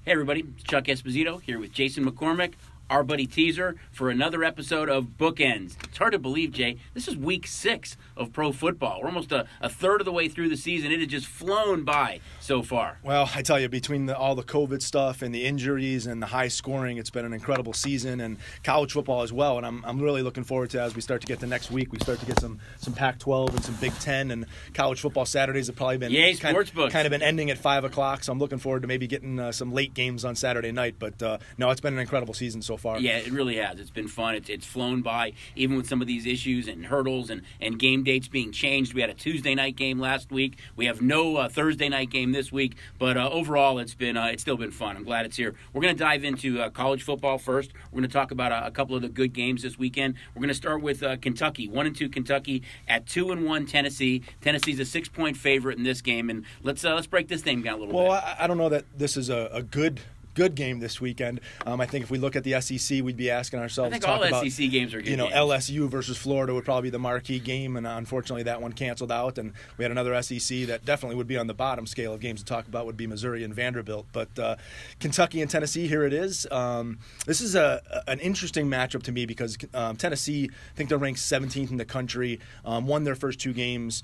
Hey everybody, it's Chuck Esposito here with Jason McCormick, our buddy Teaser, for another episode of Bookends. It's hard to believe, Jay, this is week 6 of pro football. We're almost a third of the way through the season. It has just flown by so far. Well, I tell you, between all the COVID stuff and the injuries and the high scoring, it's been an incredible season, and college football as well. And I'm really looking forward to, as we start to get to next week, we start to get some Pac-12 and some Big Ten, and college football Saturdays have probably been kind of been ending at 5 o'clock. So I'm looking forward to maybe getting some late games on Saturday night. But no, it's been an incredible season so far. Yeah, it really has. It's been fun. It's flown by, even with some of these issues and hurdles and game dates being changed. We had a Tuesday night game last week. We have no Thursday night game this week. But overall, it's still been fun. I'm glad it's here. We're going to dive into college football first. We're going to talk about a couple of the good games this weekend. We're going to start with Kentucky, 1-2 Kentucky at 2-1 Tennessee. Tennessee's a 6-point favorite in this game, and let's break this thing down a little bit. Well, I don't know that this is a good game this weekend. I think if we look at the SEC, we'd be asking ourselves. I think all SEC games are good. Games. LSU versus Florida would probably be the marquee game, and unfortunately that one canceled out. And we had another SEC that definitely would be on the bottom scale of games to talk about, would be Missouri and Vanderbilt. But Kentucky and Tennessee, here it is. This is an interesting matchup to me because Tennessee, I think they're ranked 17th in the country, won their first 2 games,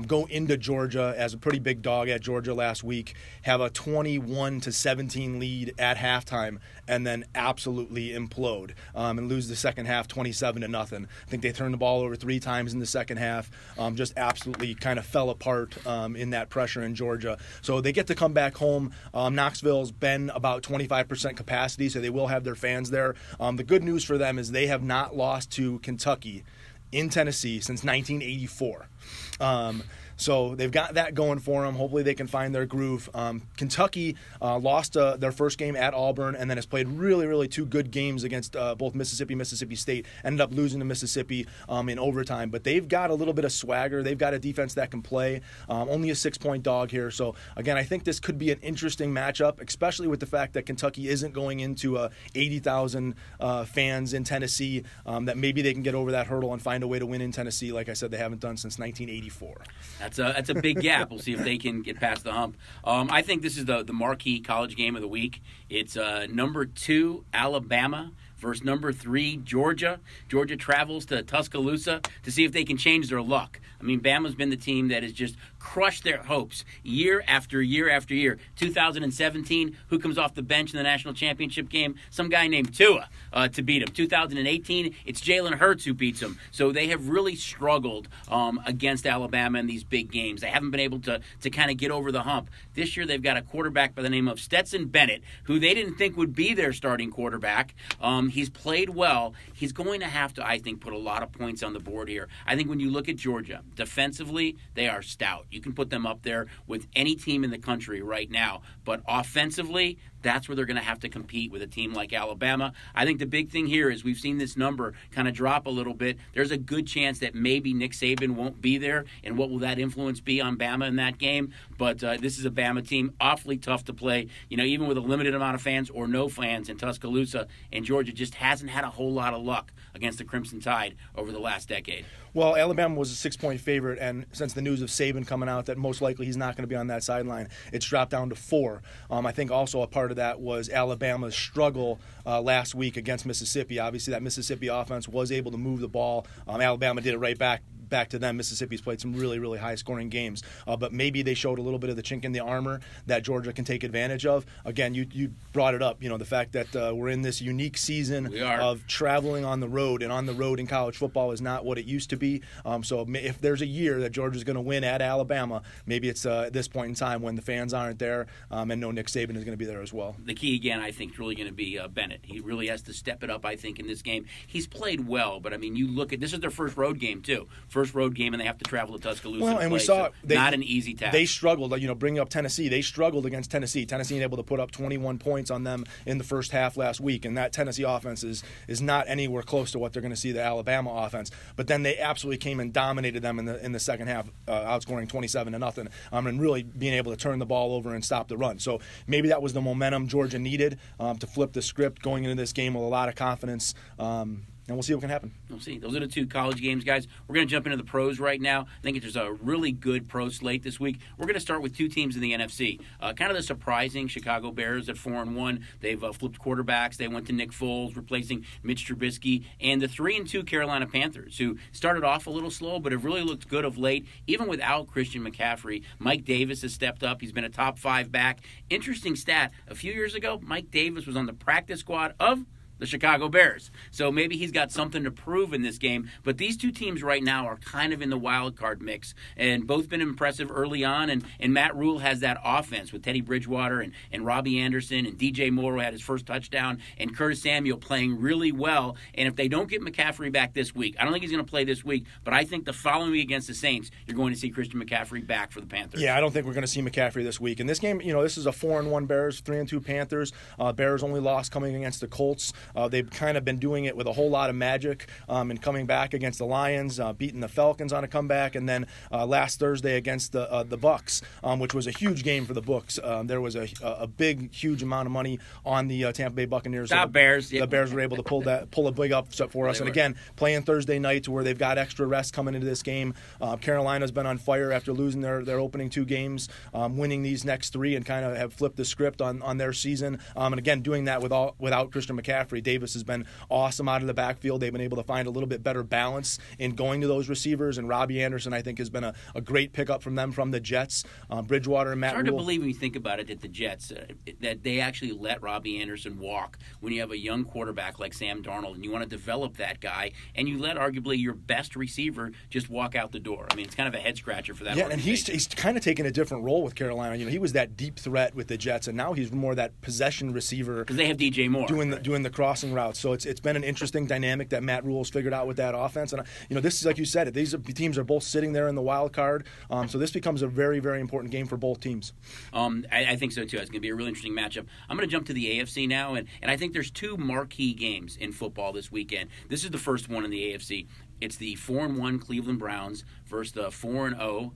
go into Georgia as a pretty big dog at Georgia last week, have a 21-17 lead at halftime, and then absolutely implode and lose the second half 27-0. I think they turned the ball over 3 times in the second half, just absolutely kind of fell apart in that pressure in Georgia. So they get to come back home. Knoxville's been about 25% capacity, so they will have their fans there. The good news for them is they have not lost to Kentucky in Tennessee since 1984. So they've got that going for them. Hopefully they can find their groove. Kentucky lost their first game at Auburn, and then has played really 2 good games against both Mississippi State. Ended up losing to Mississippi in overtime. But they've got a little bit of swagger. They've got a defense that can play. Only a 6-point dog here. So, again, I think this could be an interesting matchup, especially with the fact that Kentucky isn't going into 80,000 fans in Tennessee, that maybe they can get over that hurdle and find a way to win in Tennessee. Like I said, they haven't done since 1984. That's a big gap. We'll see if they can get past the hump. I think this is the marquee college game of the week. It's number 2 Alabama versus number 3 Georgia. Georgia travels to Tuscaloosa to see if they can change their luck. I mean, Bama's been the team that has just crushed their hopes year after year after year. 2017, who comes off the bench in the national championship game? Some guy named Tua to beat him. 2018, it's Jalen Hurts who beats him. So they have really struggled against Alabama in these big games. They haven't been able to kind of get over the hump. This year they've got a quarterback by the name of Stetson Bennett, who they didn't think would be their starting quarterback. He's played well. He's going to have to, I think, put a lot of points on the board here. I think when you look at Georgia, defensively, they are stout. You can put them up there with any team in the country right now. But offensively, that's where they're going to have to compete with a team like Alabama. I think the big thing here is we've seen this number kind of drop a little bit. There's a good chance that maybe Nick Saban won't be there, and what will that influence be on Bama in that game? But this is a Bama team, awfully tough to play, even with a limited amount of fans or no fans in Tuscaloosa, and Georgia just hasn't had a whole lot of luck against the Crimson Tide over the last decade. Well, Alabama was a 6-point favorite, and since the news of Saban coming out that most likely he's not going to be on that sideline, it's dropped down to 4. I think also a part of that was Alabama's struggle last week against Mississippi. Obviously, that Mississippi offense was able to move the ball. Alabama did it right back to them. Mississippi's played some really high-scoring games, but maybe they showed a little bit of the chink in the armor that Georgia can take advantage of. Again, you brought it up, the fact that we're in this unique season of traveling on the road, and on the road in college football is not what it used to be. So if there's a year that Georgia's going to win at Alabama, maybe it's at this point in time when the fans aren't there, and no Nick Saban is going to be there as well. The key, again, I think, is really going to be Bennett. He really has to step it up, I think, in this game. He's played well, but, I mean, you look at – this is their first road game, too. First road game, and they have to travel to Tuscaloosa. Well, and we saw not an easy task. They struggled. Bringing up Tennessee, they struggled against Tennessee. Tennessee able to put up 21 points on them in the first half last week, and that Tennessee offense is not anywhere close to what they're going to see the Alabama offense. But then they absolutely came and dominated them in the second half, outscoring 27-0, and really being able to turn the ball over and stop the run. So maybe that was the momentum Georgia needed to flip the script going into this game with a lot of confidence. and we'll see what can happen. We'll see. Those are the two college games, guys. We're going to jump into the pros right now. I think there's a really good pro slate this week. We're going to start with two teams in the NFC. Kind of the surprising Chicago Bears at 4-1. They've flipped quarterbacks. They went to Nick Foles, replacing Mitch Trubisky, and the 3-2 Carolina Panthers, who started off a little slow but have really looked good of late, even without Christian McCaffrey. Mike Davis has stepped up. He's been a top 5 back. Interesting stat: a few years ago, Mike Davis was on the practice squad of the Chicago Bears. So maybe he's got something to prove in this game. But these two teams right now are kind of in the wild card mix, and both been impressive early on. And Matt Rule has that offense with Teddy Bridgewater and Robbie Anderson, and DJ Moore had his first touchdown, and Curtis Samuel playing really well. And if they don't get McCaffrey back this week, I don't think he's going to play this week, but I think the following week against the Saints, you're going to see Christian McCaffrey back for the Panthers. Yeah, I don't think we're going to see McCaffrey this week. In this game, this is a 4-1 Bears, 3-2 Panthers. Bears only lost coming against the Colts. They've kind of been doing it with a whole lot of magic and coming back against the Lions, beating the Falcons on a comeback, and then last Thursday against the Bucks, which was a huge game for the books. There was a big, huge amount of money on the Tampa Bay Buccaneers. Bears. The Bears were able to pull a big upset for us. And again, playing Thursday night to where they've got extra rest coming into this game. Carolina's been on fire after losing their opening 2 games, winning these next 3, and kind of have flipped the script on their season. And again, doing that without Christian McCaffrey. Davis has been awesome out of the backfield. They've been able to find a little bit better balance in going to those receivers, and Robbie Anderson, I think, has been a great pickup from them from the Jets. Bridgewater and Matt It's hard Rule. to believe when you think about it that the Jets, that they actually let Robbie Anderson walk when you have a young quarterback like Sam Darnold, and you want to develop that guy, and you let arguably your best receiver just walk out the door. I mean, it's kind of a head-scratcher for that Yeah, and he's kind of taken a different role with Carolina. He was that deep threat with the Jets, and now he's more that possession receiver. Because they have DJ Moore. Doing the crossing routes. So it's been an interesting dynamic that Matt Rule's figured out with that offense. And this is, like you said, these teams are both sitting there in the wild card. So this becomes a very, very important game for both teams. I think so too. It's going to be a really interesting matchup. I'm going to jump to the AFC now, and I think there's 2 marquee games in football this weekend. This is the first one in the AFC. It's the 4-1 Cleveland Browns versus the 4-0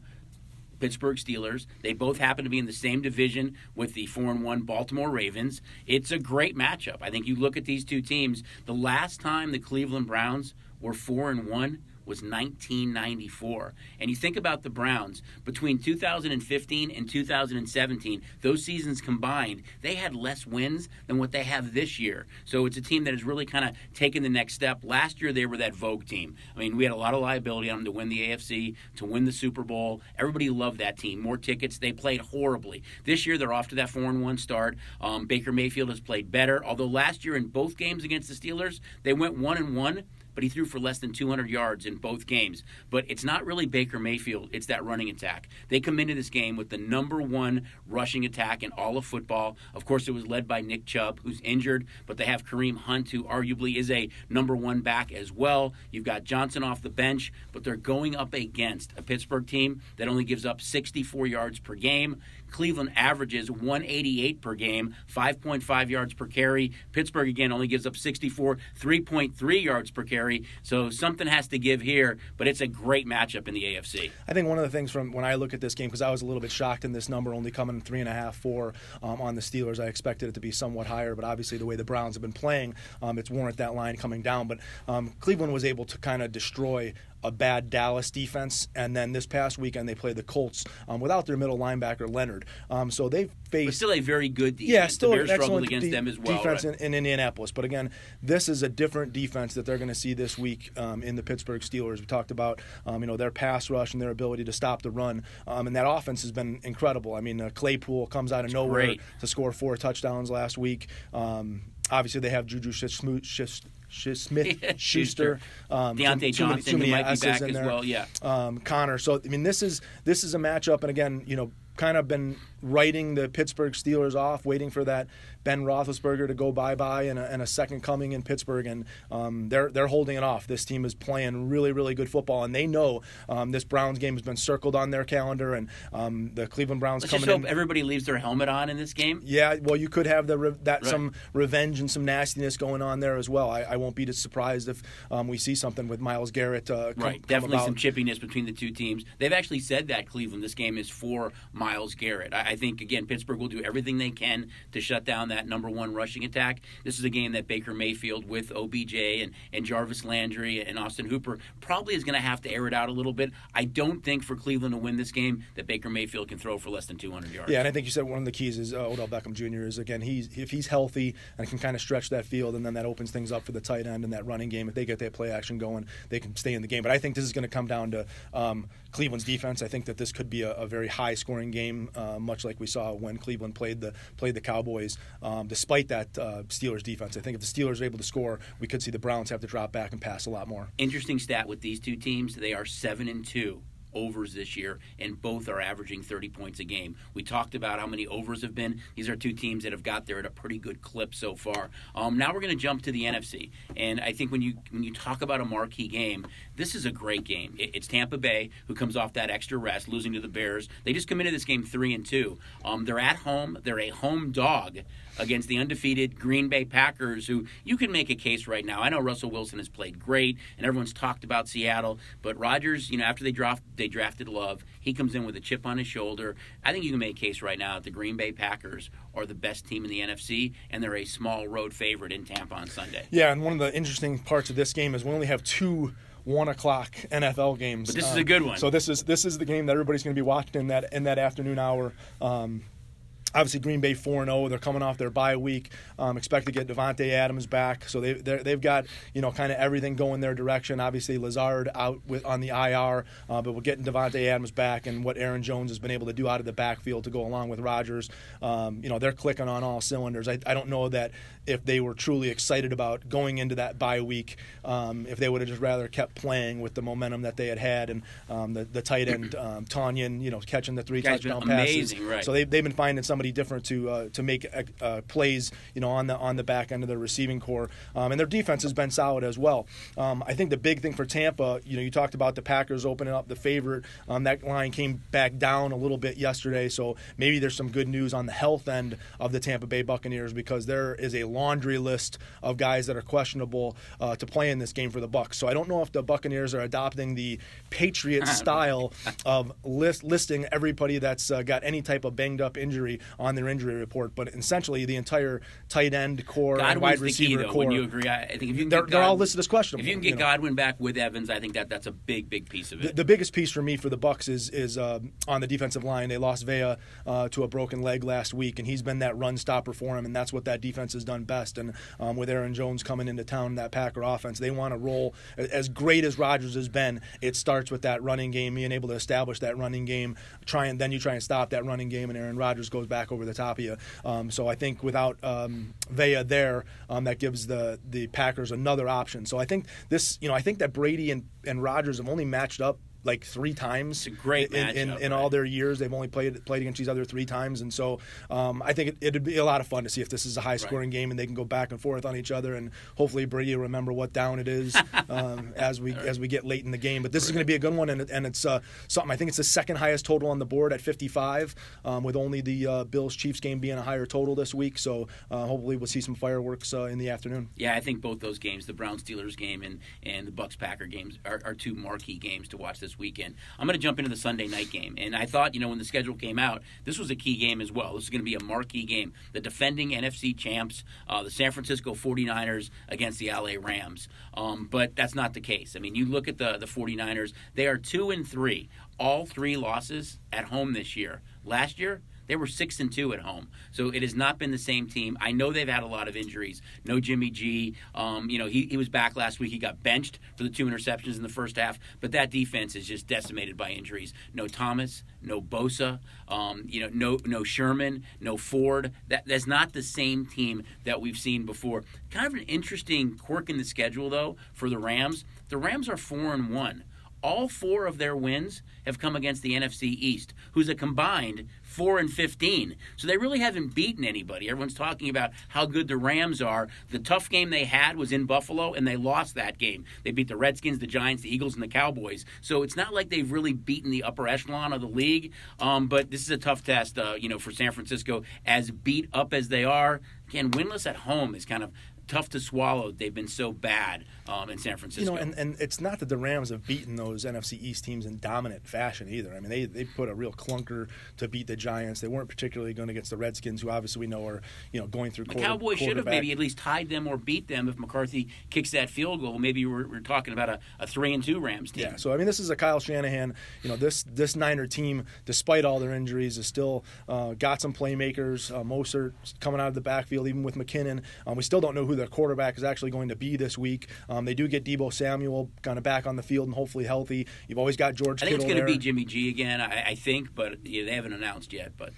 Pittsburgh Steelers. They both happen to be in the same division with the 4-1 Baltimore Ravens. It's a great matchup. I think you look at these two teams, the last time the Cleveland Browns were 4-1 was 1994. And you think about the Browns, between 2015 and 2017, those seasons combined, they had less wins than what they have this year. So it's a team that has really kind of taken the next step. Last year, they were that Vogue team. I mean, we had a lot of liability on them to win the AFC, to win the Super Bowl. Everybody loved that team. More tickets. They played horribly. This year, they're off to that 4-1 start. Baker Mayfield has played better, although last year in both games against the Steelers, they went 1-1. But he threw for less than 200 yards in both games. But it's not really Baker Mayfield, it's that running attack. They come into this game with the number 1 rushing attack in all of football. Of course, it was led by Nick Chubb, who's injured, but they have Kareem Hunt, who arguably is a number 1 back as well. You've got Johnson off the bench, but they're going up against a Pittsburgh team that only gives up 64 yards per game. Cleveland averages 188 per game, 5.5 yards per carry. Pittsburgh, again, only gives up 64, 3.3 yards per carry. So something has to give here, but it's a great matchup in the AFC. I think one of the things from when I look at this game, because I was a little bit shocked in this number only coming 3.5, 4 on the Steelers. I expected it to be somewhat higher, but obviously the way the Browns have been playing, it's warrant that line coming down. But Cleveland was able to kind of destroy a bad Dallas defense, and then this past weekend they played the Colts without their middle linebacker Leonard. So they've faced, but still a very good defense. Yeah, still the Bears excellent struggled against them as well. Defense right? in Indianapolis, but again, this is a different defense that they're going to see this week in the Pittsburgh Steelers. We talked about their pass rush and their ability to stop the run, and that offense has been incredible. I mean, Claypool comes out of nowhere to score 4 touchdowns last week. Obviously, they have Juju Smith-Schuster, Deontay Johnson, who might be back as well. Yeah, Connor. So I mean, this is a matchup, and again, kind of been writing the Pittsburgh Steelers off, waiting for that Ben Roethlisberger to go bye-bye and a second coming in Pittsburgh, and they're holding it off. This team is playing really, really good football, and they know this Browns game has been circled on their calendar, and the Cleveland Browns Let's coming just hope in. everybody leaves their helmet on in this game. Yeah, well, you could have some revenge and some nastiness going on there as well. I won't be surprised if we see something with Myles Garrett. Definitely some chippiness between the two teams. They've actually said that Cleveland, this game is for Myles Myles Garrett. I think, again, Pittsburgh will do everything they can to shut down that number one rushing attack. This is a game that Baker Mayfield with OBJ and Jarvis Landry and Austin Hooper probably is going to have to air it out a little bit. I don't think for Cleveland to win this game that Baker Mayfield can throw for less than 200 yards. Yeah, and I think you said one of the keys is Odell Beckham Jr. is, again, if he's healthy and can kind of stretch that field, and then that opens things up for the tight end and that running game. If they get that play action going, they can stay in the game. But I think this is going to come down to Cleveland's defense. I think that this could be a very high-scoring game, much like we saw when Cleveland played the Cowboys. Despite that Steelers defense, I think if the Steelers are able to score, we could see the Browns have to drop back and pass a lot more. Interesting stat with these two teams: they are 7-2. Overs this year, and both are averaging 30 points a game. We talked about how many overs have been. These are two teams that have got there at a pretty good clip so far. Now we're going to jump to the NFC, and I think when you talk about a marquee game, this is a great game. It's Tampa Bay, who comes off that extra rest, losing to the Bears. They just come into this game 3-2. They're at home. They're a home dog against the undefeated Green Bay Packers, who you can make a case right now. I know Russell Wilson has played great, and everyone's talked about Seattle, but Rodgers, after they drafted Love, he comes in with a chip on his shoulder. I think you can make a case right now that the Green Bay Packers are the best team in the NFC, and they're a small road favorite in Tampa on Sunday. Yeah, and one of the interesting parts of this game is we only have two 1 o'clock NFL games. But this is a good one. So this is the game that everybody's going to be watching in that afternoon hour. Obviously, Green Bay 4-0. They're coming off their bye week. Expect to get Devontae Adams back, so they've got kind of everything going their direction. Obviously, Lazard out on the IR, but we're getting Devontae Adams back, and what Aaron Jones has been able to do out of the backfield to go along with Rodgers. They're clicking on all cylinders. I don't know that if they were truly excited about going into that bye week, if they would have just rather kept playing with the momentum that they had, and the tight end Tonyan, catching the 3 touchdown passes. Amazing, right? So they've been finding somebody different to make plays, on the back end of their receiving core, and their defense has been solid as well. I think the big thing for Tampa, you talked about the Packers opening up the favorite. That line came back down a little bit yesterday, so maybe there's some good news on the health end of the Tampa Bay Buccaneers, because there is a laundry list of guys that are questionable to play in this game for the Bucs. So I don't know if the Buccaneers are adopting the Patriots style of listing everybody that's got any type of banged up injury on their injury report, but essentially the entire tight end core and wide receiver core. Would you agree? I think if you can they're all listed as questionable. If you can get Godwin back with Evans, I think that's a big piece of it. The biggest piece for me for the Bucs is on the defensive line. They lost Vea to a broken leg last week, and he's been that run stopper for him, and that's what that defense has done best. And with Aaron Jones coming into town, that Packer offense, they want to roll. As great as Rodgers has been, it starts with that running game, being able to establish that running game. Then you try and stop that running game, and Aaron Rodgers goes back over the top of you. So I think without Vea there, that gives the Packers another option. So I think I think that Brady and Rodgers have only matched up like 3 times. It's a great matchup, in all their years. They've only played against each other 3 times, and so I think it'd be a lot of fun to see if this is a high-scoring game and they can go back and forth on each other, and hopefully Brady will remember what down it is as we get late in the game. But this is going to be a good one, and it's something. I think it's the second highest total on the board at 55, with only the Bills-Chiefs game being a higher total this week. So hopefully we'll see some fireworks in the afternoon. Yeah, I think both those games, the Browns-Steelers game and the Bucs-Packer games, are 2 marquee games to watch this weekend. I'm going to jump into the Sunday night game, and I thought, when the schedule came out, this was a key game as well. This is going to be a marquee game. The defending NFC champs, the San Francisco 49ers against the LA Rams. But that's not the case. I mean, you look at the 49ers, they are 2-3, all 3 losses at home this year. Last year, they were 6-2 at home. So it has not been the same team. I know they've had a lot of injuries. No Jimmy G. He was back last week. He got benched for the 2 interceptions in the first half. But that defense is just decimated by injuries. No Thomas, no Bosa, no Sherman, no Ford. That's not the same team that we've seen before. Kind of an interesting quirk in the schedule, though, for the Rams. The Rams are 4-1. All 4 of their wins have come against the NFC East, who's a combined 4-15. So they really haven't beaten anybody. Everyone's talking about how good the Rams are. The tough game they had was in Buffalo, and they lost that game. They beat the Redskins, the Giants, the Eagles, and the Cowboys. So it's not like they've really beaten the upper echelon of the league. But this is a tough test, for San Francisco, as beat up as they are. Again, winless at home is kind of tough to swallow. They've been so bad in San Francisco. And it's not that the Rams have beaten those NFC East teams in dominant fashion either. I mean, they put a real clunker to beat the Giants. They weren't particularly going against the Redskins, who obviously we know are going through. The Cowboys should have maybe at least tied them or beat them if McCarthy kicks that field goal. Maybe we're talking about a 3-2 Rams team. Yeah. So I mean, this is a Kyle Shanahan. This Niner team, despite all their injuries, has still got some playmakers. Mostert coming out of the backfield, even with McKinnon. We still don't know who their quarterback is actually going to be this week. They do get Deebo Samuel kind of back on the field and hopefully healthy. You've always got George Kittle. I think it's going to be Jimmy G again. I think, but they haven't announced yet. But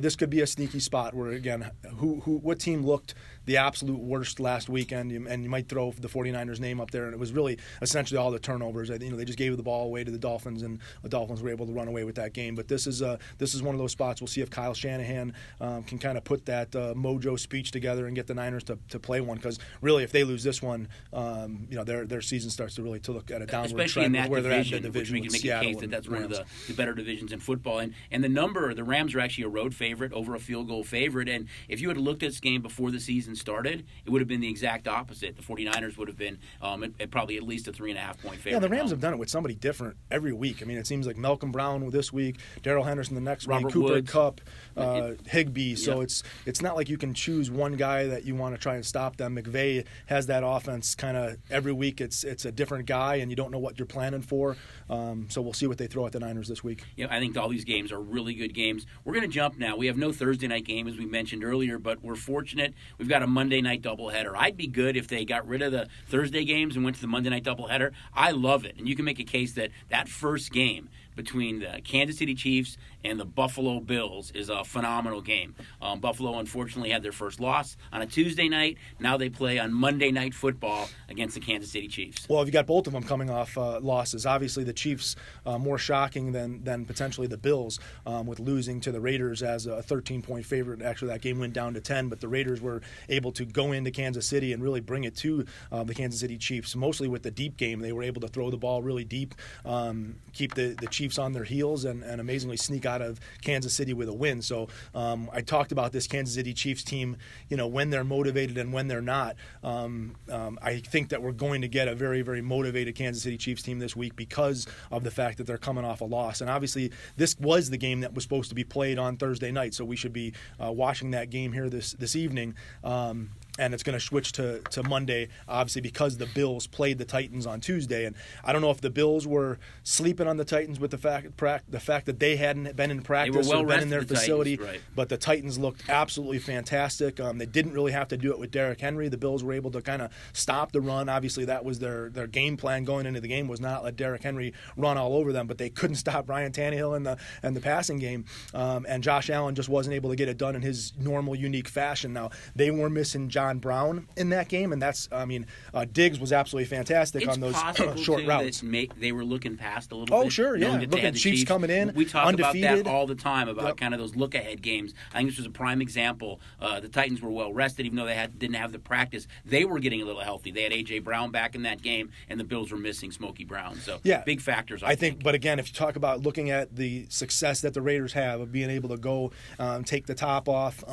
this could be a sneaky spot where, again, what team looked the absolute worst last weekend, and you might throw the 49ers name up there, and it was really essentially all the turnovers. They just gave the ball away to the Dolphins, and the Dolphins were able to run away with that game. But this is one of those spots. We'll see if Kyle Shanahan can kind of put that mojo speech together and get the Niners to play one, because really if they lose this one, their season starts to really look at a downward especially trend in that where they're at in the division, division. which we can make Seattle a case that's one of Rams. the better divisions in football. And the Rams are actually a road favorite over a field goal favorite. And if you had looked at this game before the season started, it would have been the exact opposite. The 49ers would have been probably at least a 3.5-point favorite. Yeah, the Rams have done it with somebody different every week. I mean, it seems like Malcolm Brown this week, Darrell Henderson the next week, Cooper Woods. Kupp, Higbee. So Yeah. it's not like you can choose one guy that you want to try and stop them. McVay has that offense kind of every week. It's a different guy, and you don't know what you're planning for. So we'll see what they throw at the Niners this week. Yeah, I think all these games are really good games. We're going to jump now. We have no Thursday night game, as we mentioned earlier, but we're fortunate. We've got a Monday night doubleheader. I'd be good if they got rid of the Thursday games and went to the Monday night doubleheader. I love it. And you can make a case that first game between the Kansas City Chiefs and the Buffalo Bills is a phenomenal game. Buffalo, unfortunately, had their first loss on a Tuesday night. Now they play on Monday Night Football against the Kansas City Chiefs. Well, you've got both of them coming off losses. Obviously, the Chiefs more shocking than potentially the Bills, with losing to the Raiders as a 13-point favorite. Actually, that game went down to 10, but the Raiders were able to go into Kansas City and really bring it to the Kansas City Chiefs, mostly with the deep game. They were able to throw the ball really deep, keep the Chiefs on their heels, and amazingly sneak out of Kansas City with a win. So I talked about this Kansas City Chiefs team, when they're motivated and when they're not. I think that we're going to get a very, very motivated Kansas City Chiefs team this week because of the fact that they're coming off a loss. And obviously, this was the game that was supposed to be played on Thursday night, so we should be watching that game here this evening. And it's going to switch to Monday, obviously, because the Bills played the Titans on Tuesday. And I don't know if the Bills were sleeping on the Titans with the fact that they hadn't been in practice or been in their facility. Titans, right. But the Titans looked absolutely fantastic. They didn't really have to do it with Derrick Henry. The Bills were able to kind of stop the run. Obviously, that was their game plan going into the game, was not let Derrick Henry run all over them. But they couldn't stop Ryan Tannehill in the passing game. And Josh Allen just wasn't able to get it done in his normal, unique fashion. Now, they were missing John Brown in that game, and Diggs was absolutely fantastic on those short routes. They were looking past a little bit. Oh, sure, yeah. Look at Chiefs coming in, we talk undefeated. about that all the time, about kind of those look-ahead games. I think this was a prime example. The Titans were well-rested, even though they didn't have the practice. They were getting a little healthy. They had A.J. Brown back in that game, and the Bills were missing Smokey Brown. So, big factors, I think. But again, if you talk about looking at the success that the Raiders have of being able to go take the top off,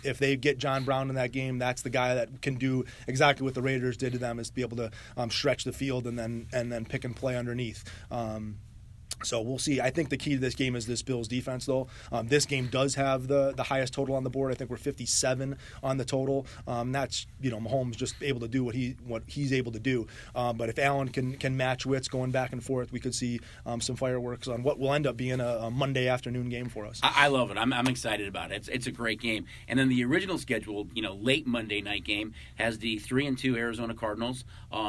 if they get John Brown in that game, that's the guy that can do exactly what the Raiders did to them, is to be able to stretch the field and then pick and play underneath. So we'll see. I think the key to this game is this Bills defense, though. This game does have the highest total on the board. I think we're 57 on the total. That's Mahomes just able to do what he's able to do. But if Allen can match wits going back and forth, we could see some fireworks on what will end up being a Monday afternoon game for us. I love it. I'm excited about it. It's a great game. And then the original scheduled late Monday night game has the 3-2 Arizona Cardinals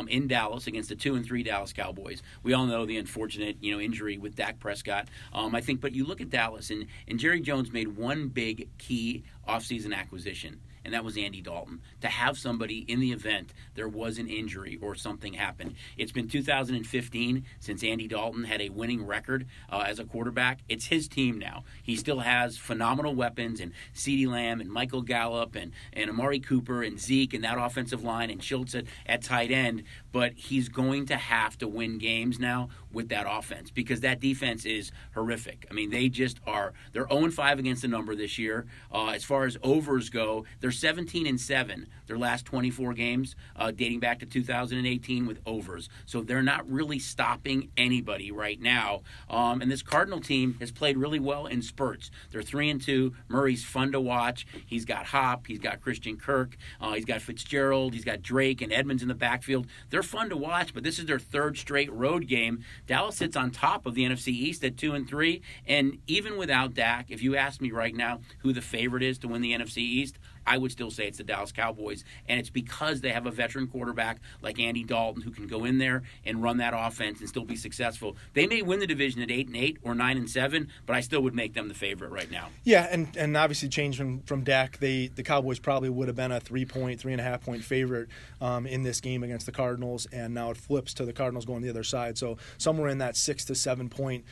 in Dallas against the 2-3 Dallas Cowboys. We all know the unfortunate injury with Dak Prescott. I think, but you look at Dallas, and Jerry Jones made one big key offseason acquisition, and that was Andy Dalton. To have somebody in the event there was an injury or something happened. It's been 2015 since Andy Dalton had a winning record as a quarterback. It's his team now. He still has phenomenal weapons, and CeeDee Lamb and Michael Gallup and Amari Cooper and Zeke and that offensive line and Schultz at tight end, but he's going to have to win games now with that offense because that defense is horrific. I mean, they just are. They're 0-5 against the number this year. As far as overs go, they're 17-7 their last 24 games, dating back to 2018 with overs. So they're not really stopping anybody right now. And this Cardinal team has played really well in spurts. They're 3-2. Murray's fun to watch. He's got Hop. He's got Christian Kirk. He's got Fitzgerald. He's got Drake and Edmonds in the backfield. They're fun to watch, but this is their third straight road game. Dallas sits on top of the NFC East at 2-3. And even without Dak, if you ask me right now who the favorite is to win the NFC East, I would still say it's the Dallas Cowboys, and it's because they have a veteran quarterback like Andy Dalton who can go in there and run that offense and still be successful. They may win the division at 8-8 or 9-7, but I still would make them the favorite right now. Yeah, and obviously changing from Dak, the Cowboys probably would have been a 3.5 point favorite in this game against the Cardinals, and now it flips to the Cardinals going the other side. So somewhere in that 6 to 7 point.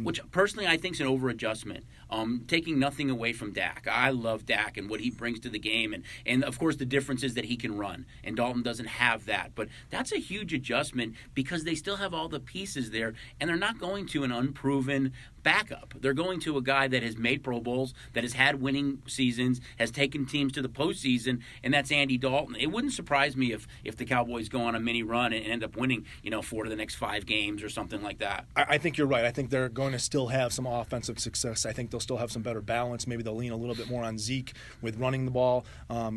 Which personally I think is an over-adjustment. Taking nothing away from Dak. I love Dak and what he brings to the game, and of course the difference is that he can run, and Dalton doesn't have that. But that's a huge adjustment because they still have all the pieces there, and they're not going to an unproven backup. They're going to a guy that has made Pro Bowls, that has had winning seasons, has taken teams to the postseason, and that's Andy Dalton. It wouldn't surprise me if the Cowboys go on a mini run and end up winning, 4 of the next 5 games or something like that. I think you're right. I think they're going to still have some offensive success. I think they'll still have some better balance. Maybe they'll lean a little bit more on Zeke with running the ball,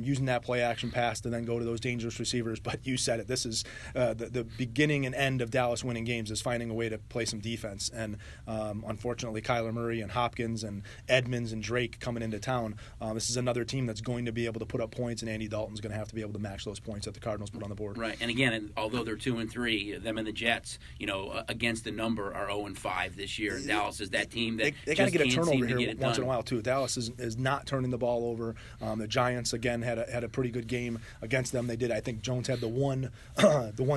using that play action pass to then go to those dangerous receivers. But you said it. This is the beginning and end of Dallas winning games is finding a way to play some defense. And unfortunately, Kyler Murray and Hopkins and Edmonds and Drake coming into town. This is another team that's going to be able to put up points, and Andy Dalton's going to have to be able to match those points that the Cardinals put on the board. Right, and again, although they're 2-3, them and the Jets, against the number are 0-5 this year. And Dallas is that team that they got to get a turnover here once in a while too. Dallas is not turning the ball over. The Giants again had a pretty good game against them. They did. I think Jones had the one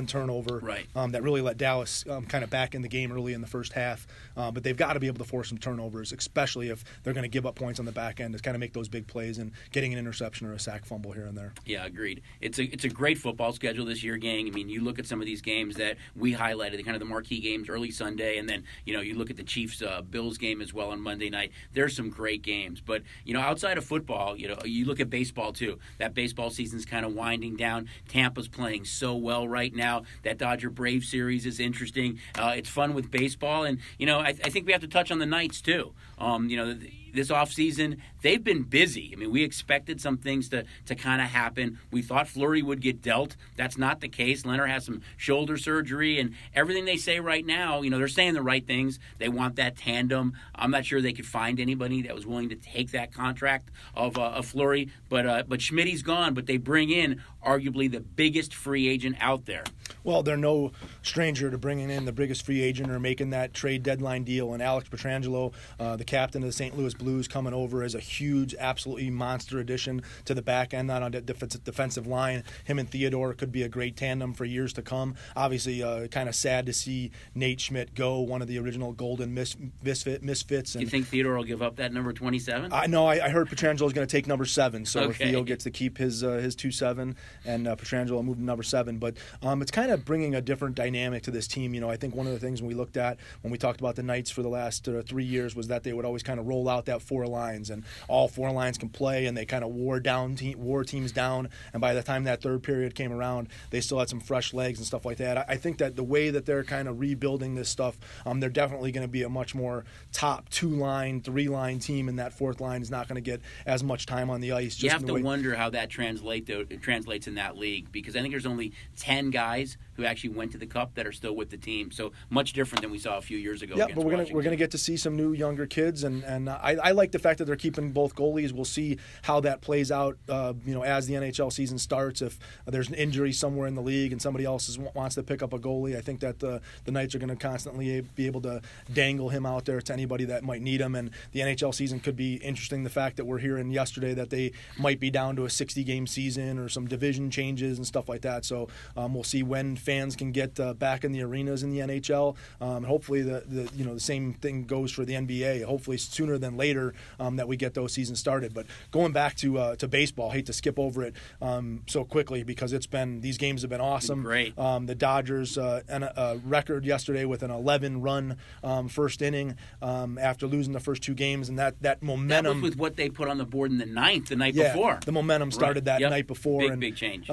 turnover that really let Dallas kind of back in the game early in the first half. But they've got to be able to force some turnovers, especially if they're going to give up points on the back end to kind of make those big plays and getting an interception or a sack fumble here and there. Yeah, agreed. It's a great football schedule this year, gang. I mean, you look at some of these games that we highlighted, the kind of the marquee games early Sunday, and then you look at the Chiefs Bills game as well on Monday night. There's some great games, but outside of football, you look at baseball too. That baseball season's kind of winding down. Tampa's playing so well right now. That Dodger Brave series is interesting. It's fun with baseball, and I think we have to touch on the Knights too. This offseason, they've been busy. I mean, we expected some things to kind of happen. We thought Fleury would get dealt. That's not the case. Leonard has some shoulder surgery, and everything they say right now, they're saying the right things. They want that tandem. I'm not sure they could find anybody that was willing to take that contract of Fleury, but Schmidt's gone, but they bring in arguably the biggest free agent out there. Well, they're no stranger to bringing in the biggest free agent or making that trade deadline deal, and Alex Pietrangelo, the captain of the St. Louis Blues, coming over as a huge, absolutely monster addition to the back end, not on the defensive line. Him and Theodore could be a great tandem for years to come. Obviously, kind of sad to see Nate Schmidt go, one of the original golden misfits. Do you think Theodore will give up that number 27? I heard Pietrangelo is going to take number 7, so okay. Theo gets to keep his 2-7, and Pietrangelo will move to number 7. But it's kind of bringing a different dynamic to this team. I think one of the things we looked at when we talked about the Knights for the last 3 years was that they would always kind of roll out that 4 lines, and all 4 lines can play, and they kind of wore teams down. And by the time that third period came around, they still had some fresh legs and stuff like that. I think that the way that they're kind of rebuilding this stuff, they're definitely going to be a much more top 2-line, 3-line team, and that 4th line is not going to get as much time on the ice. You have to wonder how that translates in that league, because I think there's only 10 guys who actually went to the Cup that are still with the team. So much different than we saw a few years ago. Yeah, but we're gonna get to see some new younger kids, and I like the fact that they're keeping both goalies. We'll see how that plays out. As the NHL season starts, if there's an injury somewhere in the league and somebody else wants to pick up a goalie, I think that the Knights are going to constantly be able to dangle him out there to anybody that might need him. And the NHL season could be interesting. The fact that we're hearing yesterday that they might be down to a 60-game season or some division changes and stuff like that. So we'll see when fans can get back in the arenas in the NHL. Hopefully the same thing goes for the NBA. Hopefully sooner than later that we get those seasons started. But going back to baseball, I hate to skip over it so quickly because these games have been awesome. Great. The Dodgers and a record yesterday with an 11-run first inning after losing the first two games, and that momentum. That was with what they put on the board in the ninth the night Yeah, before. the momentum started that Yep. night before. Big change.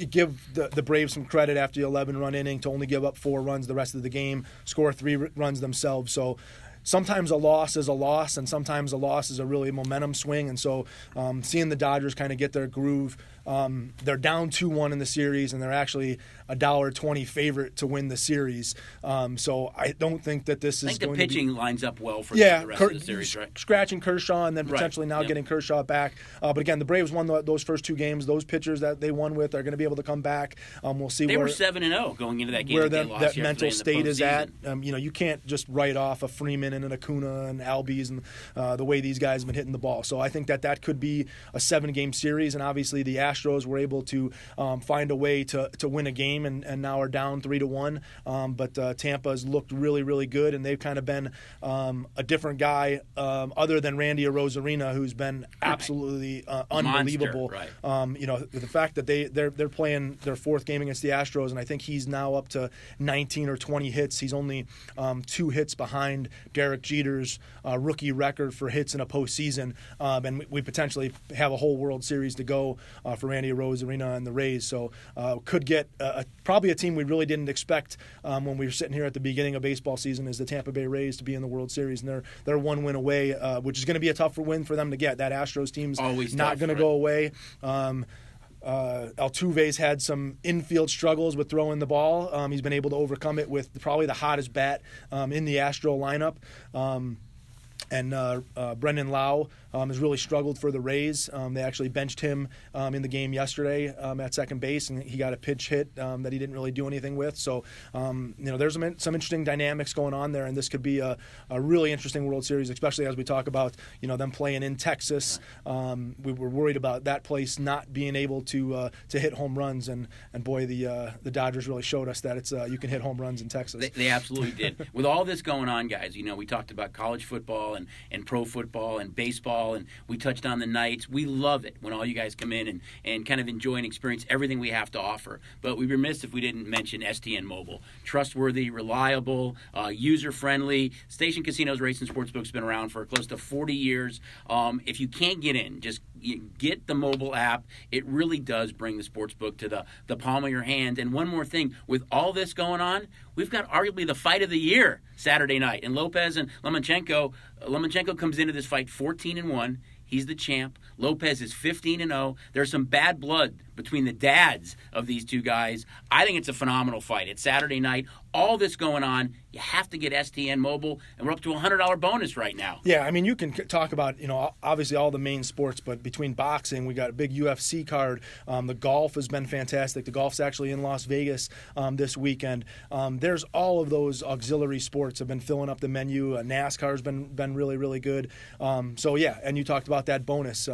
Give the Braves some credit after the 11-run inning to only give up 4 runs the rest of the game, score 3 runs themselves. So sometimes a loss is a loss, and sometimes a loss is a really momentum swing. And so seeing the Dodgers kind of get their groove, they're down 2-1 in the series, and they're actually $1.20 favorite to win the series. So I don't think that this is going to be... I think the pitching lines up well for the rest of the series, right? Scratching Kershaw and then potentially now getting Kershaw back. But again, the Braves won those first 2 games. Those pitchers that they won with are going to be able to come back. We'll see they were 7-0 going into that game. Where they lost that mental state is at. postseason. You can't just write off a Freeman and an Acuna and Albies and the way these guys have been hitting the ball. So I think that could be a 7-game series, and obviously the Astros were able to find a way to win a game and now are down 3-1. But Tampa's looked really, really good, and they've kind of been a different guy other than Randy Arozarena, who's been absolutely unbelievable. Monster, the fact that they're playing their 4th game against the Astros, and I think he's now up to 19 or 20 hits. He's only 2 hits behind Derek Jeter's rookie record for hits in a postseason, and we potentially have a whole World Series to go for Randy Arozarena and the Rays. So could get probably a team we really didn't expect when we were sitting here at the beginning of baseball season is the Tampa Bay Rays to be in the World Series, and they're 1 win away, which is going to be a tough win for them to get. That Astros team's always not going to go away. Altuve's had some infield struggles with throwing the ball. He's been able to overcome it with probably the hottest bat in the Astro lineup. And Brendan Lau has really struggled for the Rays. They actually benched him in the game yesterday at second base, and he got a pitch hit that he didn't really do anything with. So, there's some interesting dynamics going on there, and this could be a really interesting World Series, especially as we talk about them playing in Texas. We were worried about that place not being able to hit home runs, and boy, the Dodgers really showed us that it's you can hit home runs in Texas. They absolutely did. With all this going on, guys, we talked about college football and pro football and baseball, and we touched on the Knights. We love it when all you guys come in and kind of enjoy and experience everything we have to offer. But we'd be remiss if we didn't mention STN Mobile. Trustworthy, reliable, user-friendly. Station Casinos Racing Sportsbook has been around for close to 40 years. If you can't get in, just get the mobile app. It really does bring the sportsbook to the palm of your hand. And one more thing, with all this going on, we've got arguably the fight of the year Saturday night. And Lopez and Lomachenko comes into this fight 14-1. He's the champ. Lopez is 15-0. There's some bad blood between the dads of these two guys. I think it's a phenomenal fight. It's Saturday night. All this going on. You have to get STN Mobile, and we're up to a $100 bonus right now. Yeah, I mean, you can talk about, obviously all the main sports, but between boxing, we got a big UFC card. The golf has been fantastic. The golf's actually in Las Vegas this weekend. There's all of those auxiliary sports have been filling up the menu. NASCAR's been really, really good. So, yeah, and you talked about that bonus.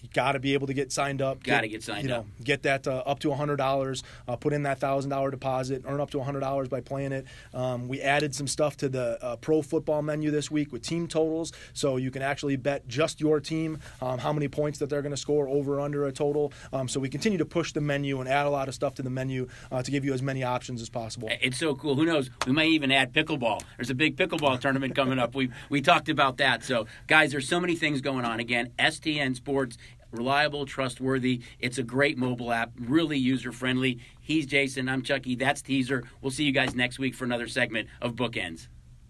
You got to be able to get signed up. Get signed up. Get that up to $100. Put in that $1,000 deposit. Earn up to $100 by playing it. We added some stuff to the pro football menu this week with team totals, so you can actually bet just your team how many points that they're going to score over or under a total. So we continue to push the menu and add a lot of stuff to the menu to give you as many options as possible. It's so cool. Who knows? We might even add pickleball. There's a big pickleball tournament coming up. We talked about that. So, guys, there's so many things going on. Again, STN Sports. Reliable, trustworthy. It's a great mobile app, really user-friendly. He's Jason. I'm Chucky. That's Teaser. We'll see you guys next week for another segment of Bookends.